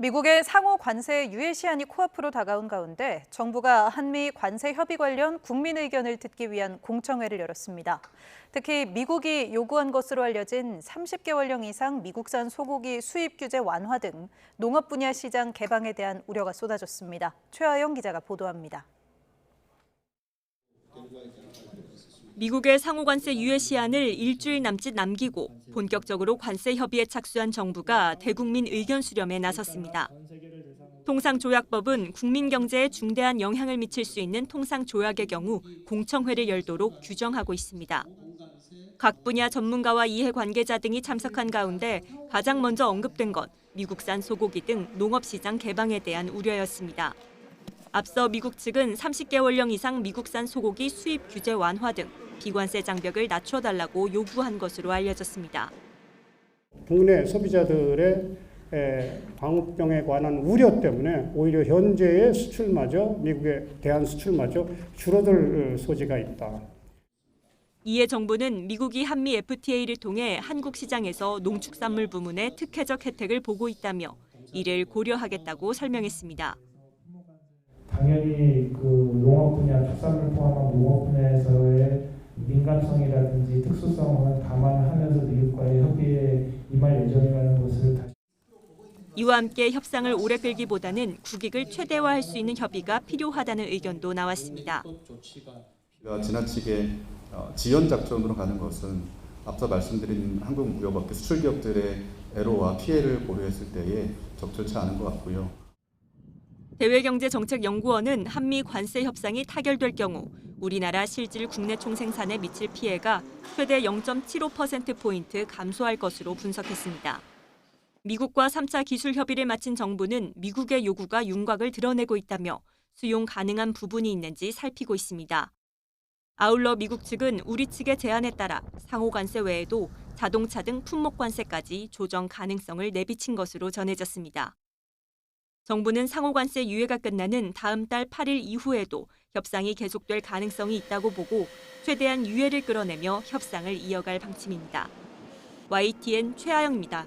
미국의 상호 관세 유예 시한이 코앞으로 다가온 가운데 정부가 한미 관세 협의 관련 국민 의견을 듣기 위한 공청회를 열었습니다. 특히 미국이 요구한 것으로 알려진 30개월령 이상 미국산 소고기 수입 규제 완화 등 농업 분야 시장 개방에 대한 우려가 쏟아졌습니다. 최하영 기자가 보도합니다. 미국의 상호 관세 유예 시한을 일주일 남짓 남기고 본격적으로 관세 협의에 착수한 정부가 대국민 의견 수렴에 나섰습니다. 통상조약법은 국민 경제에 중대한 영향을 미칠 수 있는 통상조약의 경우 공청회를 열도록 규정하고 있습니다. 각 분야 전문가와 이해관계자 등이 참석한 가운데 가장 먼저 언급된 건 미국산 소고기 등 농업시장 개방에 대한 우려였습니다. 앞서 미국 측은 30개월령 이상 미국산 소고기 수입 규제 완화 등 비관세 장벽을 낮춰달라고 요구한 것으로 알려졌습니다. 국내 소비자들의 방역병에 관한 우려 때문에 오히려 현재의 수출마저 미국에 대한 수출마저 줄어들 소지가 있다. 이에 정부는 미국이 한미 FTA를 통해 한국 시장에서 농축산물 부문에 특혜적 혜택을 보고 있다며 이를 고려하겠다고 설명했습니다. 당연히 그 농업 분야, 축산물 포함한 농업 분야에서의 민감성이라든지 특수성은 감안하면서 미국과의 협의에 임할 예정이라는 것을 다시. 이와 함께 협상을 오래 끌기보다는 국익을 최대화할 수 있는 협의가 필요하다는 의견도 나왔습니다. 지나치게 지연 작전으로 가는 것은 앞서 말씀드린 한국 무역업계 수출 기업들의 애로와 피해를 고려했을 때에 적절치 않은 것 같고요. 대외경제정책연구원은 한미 관세 협상이 타결될 경우 우리나라 실질 국내 총생산에 미칠 피해가 최대 0.75%포인트 감소할 것으로 분석했습니다. 미국과 3차 기술 협의를 마친 정부는 미국의 요구가 윤곽을 드러내고 있다며 수용 가능한 부분이 있는지 살피고 있습니다. 아울러 미국 측은 우리 측의 제안에 따라 상호 관세 외에도 자동차 등 품목 관세까지 조정 가능성을 내비친 것으로 전해졌습니다. 정부는 상호 관세 유예가 끝나는 다음 달 8일 이후에도 협상이 계속될 가능성이 있다고 보고 최대한 유예를 끌어내며 협상을 이어갈 방침입니다. YTN 최하영입니다.